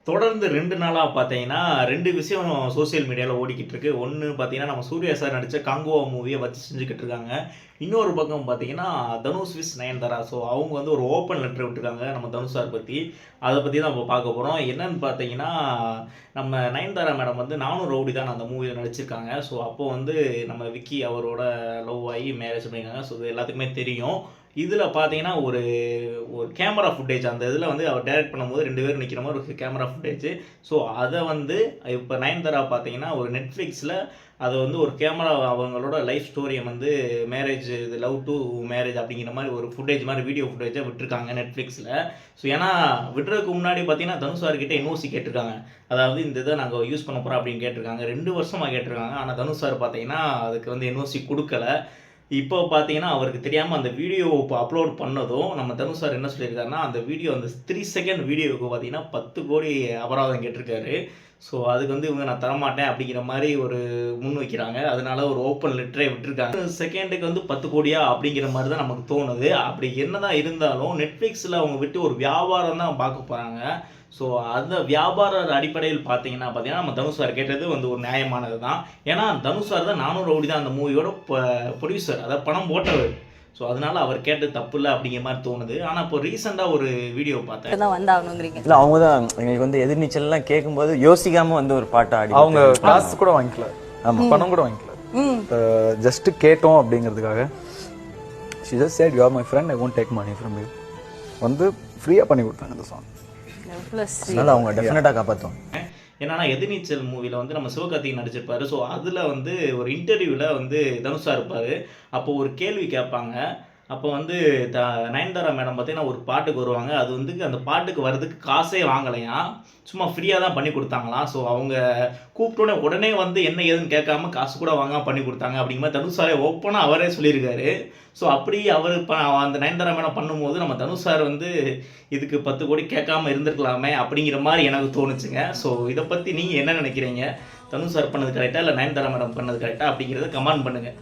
தொடர்ந்து 2 நாளா பார்த்தீங்கன்னா, 2 விஷயம் சோசியல் மீடியால ஓடிக்கிட்டு இருக்கு. ஒண்ணு பார்த்தீங்கன்னா, நம்ம சூர்யா சார் நடிச்ச காங்கோவா மூவிய வச்சு செஞ்சுக்கிட்டு இருக்காங்க. இன்னொரு பக்கம் பார்த்தீங்கன்னா, தனுஷ் விஸ் நயன்தாரா. ஸோ அவங்க வந்து ஒரு ஓப்பன் லெட்டர் விட்டுருக்காங்க நம்ம தனுஷ் சார் பத்தி. அத பத்தி தான் இப்ப பார்க்க போறோம். என்னன்னு பார்த்தீங்கன்னா, நம்ம நயன்தாரா மேடம் வந்து நானும் ரவுடி தான் அந்த மூவில நடிச்சிருக்காங்க. ஸோ அப்போ வந்து நம்ம விக்கி அவரோட லவ் ஆகி மேரேஜ் பண்ணியிருக்காங்க. ஸோ இது எல்லாத்துக்குமே தெரியும். இதுல பார்த்தீங்கன்னா, ஒரு ஒரு கேமரா ஃபுட்டேஜ் அந்த இதில வந்து அவர் டைரக்ட் பண்ணும்போது 2 பேரும் நிக்கிற மாரி ஒரு கேமரா ஃபுட்டேஜ். ஸோ அத வந்து இப்ப நயன்தாரா பார்த்தீங்கன்னா, ஒரு Netflixல அத வந்து ஒரு கேமரா அவங்களோட லைஃப் ஸ்டோரிய வந்து மேரேஜ் இது லவ் டூ மேரேஜ் அப்படிங்கிற மாரி ஒரு ஃபுட்டேஜ் மாரி வீடியோ ஃபுட்டேஜா விட்டுருக்காங்க Netflixல. ஸோ ஏன்னா விடுறதுக்கு முன்னாடி பார்த்தீங்கன்னா, தனுஷ் சார் கிட்ட என்ஓசி கேட்டுருக்காங்க. அதாவது இந்த இத நாங்க யூஸ் பண்ண போறோம் அப்படின்னு கேட்டுருக்காங்க. 2 வருஷமா கேட்டுருக்காங்க. ஆனா தனுஷ் சார் பார்த்தீங்கன்னா, அதுக்கு வந்து என்ஓசி குடுக்கல. இப்போ பார்த்தீங்கன்னா, அவருக்கு தெரியாம அந்த வீடியோ இப்ப அப்லோட் பண்ணதும், நம்ம தனுஷ் சார் என்ன சொல்லியிருக்காருன்னா, அந்த வீடியோ அந்த 3 செகண்ட் வீடியோவுக்கு பார்த்தீங்கன்னா, 10,00,00,000 அபராதம் கேட்டிருக்காரு. ஸோ அதுக்கு வந்து இவங்க நான் தரமாட்டேன் அப்படிங்கிற மாரி ஒரு முன் வைக்கிறாங்க. அதனால ஒரு ஓப்பன் லெட்டரே விட்டுருக்காங்க. செகண்டுக்கு வந்து 10,00,00,000 அப்படிங்கிற மாரி தான் நமக்கு தோணுது. அப்படி என்னதான் இருந்தாலும், Netflixல அவங்க விட்டு ஒரு வியாபாரம் தான் பார்க்க போறாங்க. ஸோ அந்த வியாபார அடிப்படையில் பார்த்தீங்கன்னா, நம்ம தனுஷ் சார் கேட்டது வந்து ஒரு நியாயமானது தான். ஏன்னா, தனுஷ் சார் தான் நானும் ரவுடி தான் அந்த மூவியோட ப்ரொடியூசர். அதாவது பணம் போட்டவர். ஸோ அதனால அவர் கேட்டது தப்பில்ல அப்படிங்கிற மாரி தோணுது. ஆனா இப்போ ரீசென்ட்டா ஒரு வீடியோ பார்த்தேன். தான் வந்தாகணுங்கிறீங்க. இல்ல அவங்க தான் எங்களுக்கு வந்து எதிர்நீச்சல்லாம் கேட்கும்போது யோசிக்காம வந்து ஒரு பாட்டை ஆடி அவங்க காசு கூட வாங்கிக்கல, ஆமா. பணம் கூட வாங்கிக்கல, ஜஸ்ட் கேட்டோம் அப்படிங்கிறதுக்காக. she just said you are my friend, I won't take money from you. வந்து ஃப்ரீயா பண்ணி கொடுத்தாங்க இந்த சாங். அதனால அவங்க டெஃபினட்டா காப்பாத்தும். என்னன்னா எதிர்நீச்சல் மூவில வந்து நம்ம சிவகார்த்திகேயன் நடிச்சிருப்பாரு. ஸோ அதுல வந்து ஒரு இன்டர்வியூல வந்து தனுஷா இருப்பாரு. அப்போ ஒரு கேள்வி கேட்பாங்க. அப்போ வந்து த நயன்தாரா மேடம் பார்த்தீங்கன்னா, ஒரு பாட்டுக்கு வருவாங்க. அது வந்து அந்த பாட்டுக்கு வர்றதுக்கு காசே வாங்கலையாம். சும்மா ஃப்ரீயா தான் பண்ணி குடுத்தாங்களாம். ஸோ அவங்க கூப்பிட்டோனே உடனே வந்து என்ன ஏதுன்னு கேட்காம காசு கூட வாங்காம பண்ணி குடுத்தாங்க அப்படிங்கிற மாரி தனுஷ் சாரே ஓப்பனா அவரே சொல்லியிருக்காரு. ஸோ அப்படி அவரு அந்த நயன்தாரா மேடம் பண்ணும்போது நம்ம தனுஷ் சார் வந்து இதுக்கு 10,00,00,000 கேட்காம இருந்திருக்கலாமே அப்படிங்கிற மாரி எனக்கு தோணுச்சுங்க. ஸோ இத பத்தி நீங்க என்ன நினைக்கிறீங்க? தனுஷ் சார் பண்ணது கரெக்ட்டா? இல்ல நயன்தாரா மேடம் பண்ணது கரெக்ட்டா? அப்படிங்கிறத கமெண்ட் பண்ணுங்க.